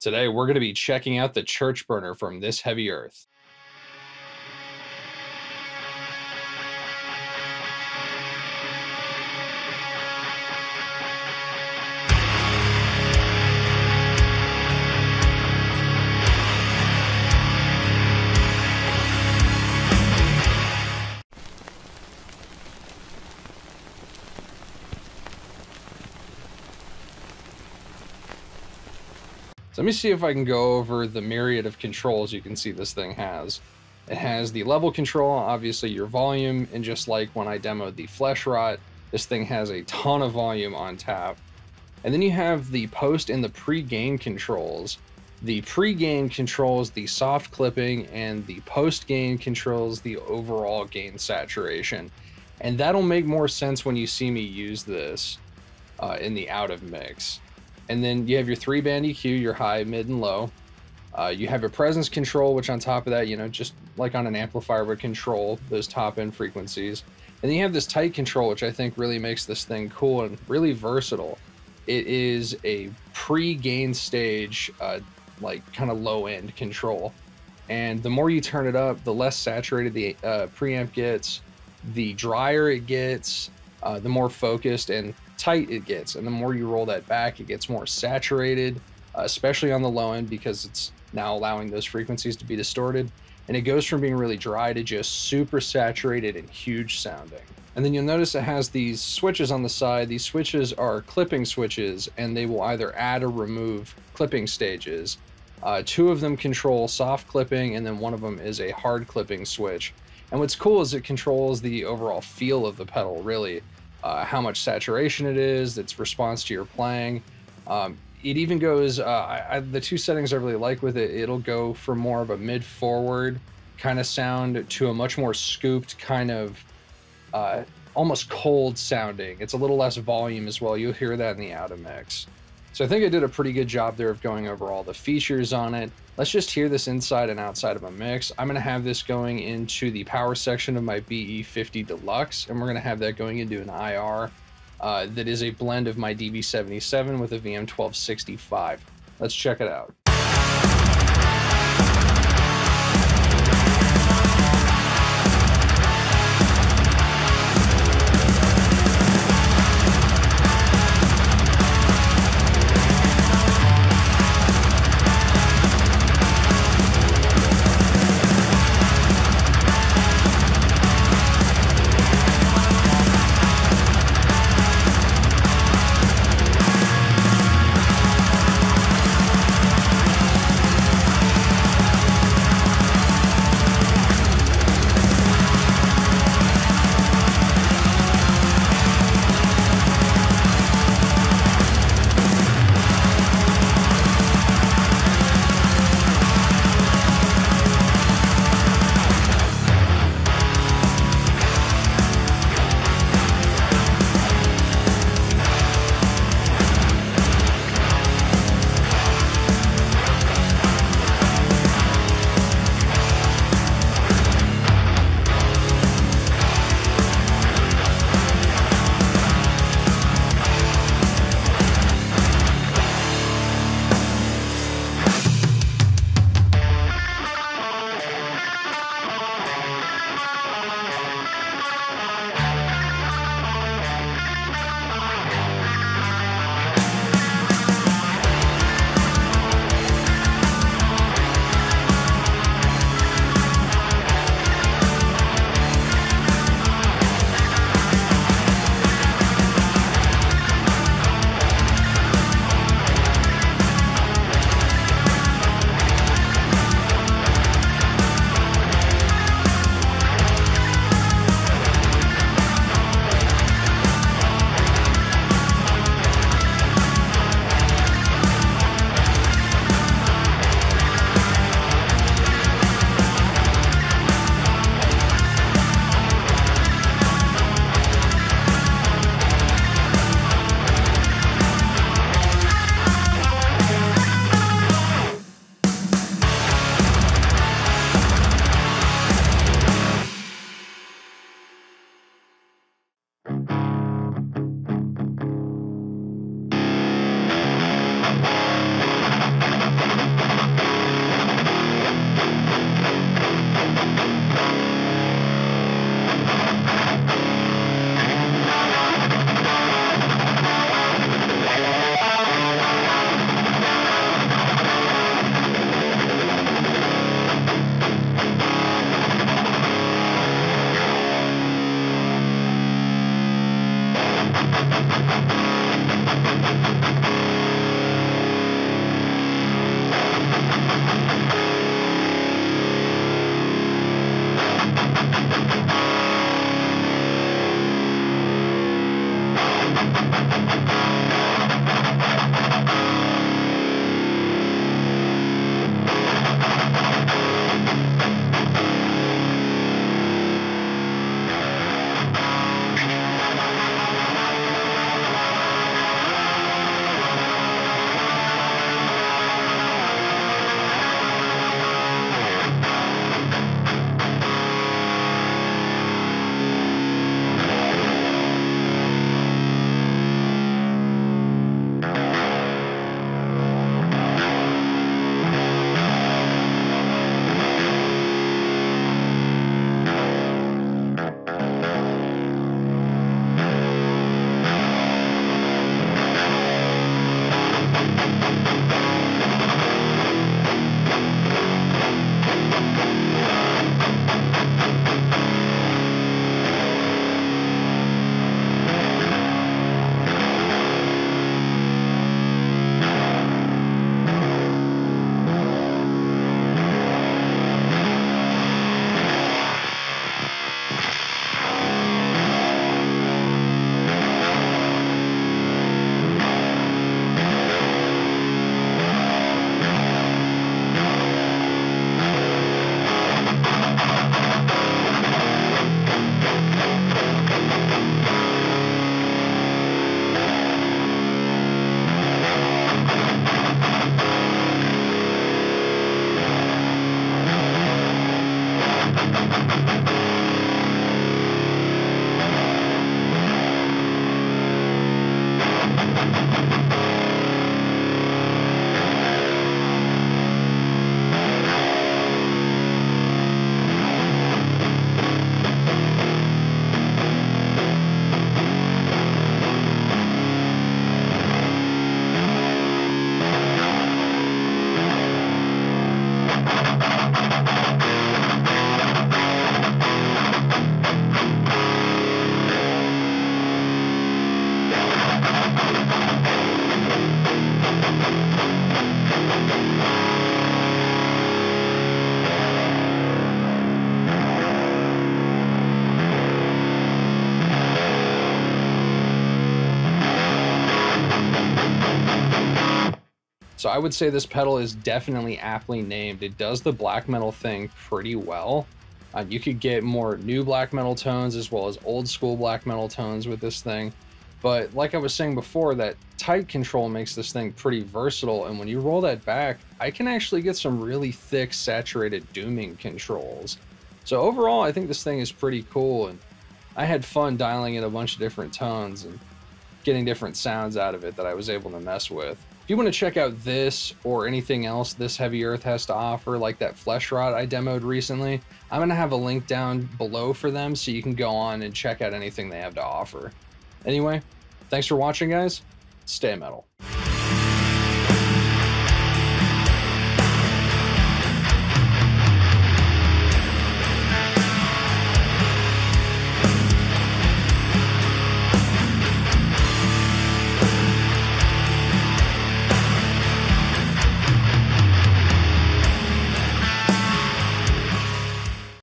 Today, we're going to be checking out the church burner from This Heavy Earth. So let me see if I can go over the myriad of controls you can see this thing has. It has the level control, obviously your volume, and just like when I demoed the Flesh Rot, this thing has a ton of volume on tap. And then you have the post and the pre-gain controls. The pre-gain controls the soft clipping, and the post-gain controls the overall gain saturation. And that'll make more sense when you see me use this in the out of mix. And then you have your 3-band EQ, your high, mid, and low. You have your presence control, which on top of that, you know, just like on an amplifier would control those top end frequencies. And then you have this tight control, which I think really makes this thing cool and really versatile. It is a pre-gain stage, like kind of low end control. And the more you turn it up, the less saturated the preamp gets, the drier it gets, the more focused and tight it gets, and the more you roll that back, it gets more saturated, especially on the low end, because it's now allowing those frequencies to be distorted, and it goes from being really dry to just super saturated and huge sounding. And then you'll notice it has these switches on the side. These switches are clipping switches, and they will either add or remove clipping stages. 2 of them control soft clipping, and then 1 of them is a hard clipping switch. And what's cool is it controls the overall feel of the pedal, really. How much saturation it is, its response to your playing. It even goes, the 2 settings I really like with it, it'll go from more of a mid-forward kind of sound to a much more scooped kind of almost cold sounding. It's a little less volume as well. You'll hear that in the out of mix. So I think I did a pretty good job there of going over all the features on it. Let's just hear this inside and outside of a mix. I'm going to have this going into the power section of my BE50 Deluxe, and we're going to have that going into an IR that is a blend of my DB77 with a VM1265. Let's check it out. So I would say this pedal is definitely aptly named. It does the black metal thing pretty well. You could get more new black metal tones as well as old school black metal tones with this thing. But like I was saying before, that tight control makes this thing pretty versatile. And when you roll that back, I can actually get some really thick, saturated dooming controls. So overall, I think this thing is pretty cool. And I had fun dialing in a bunch of different tones and getting different sounds out of it that I was able to mess with. If you want to check out this or anything else this Heavy Earth has to offer, like that flesh rod I demoed recently, I'm going to have a link down below for them so you can go on and check out anything they have to offer. Anyway, thanks for watching, guys. Stay metal.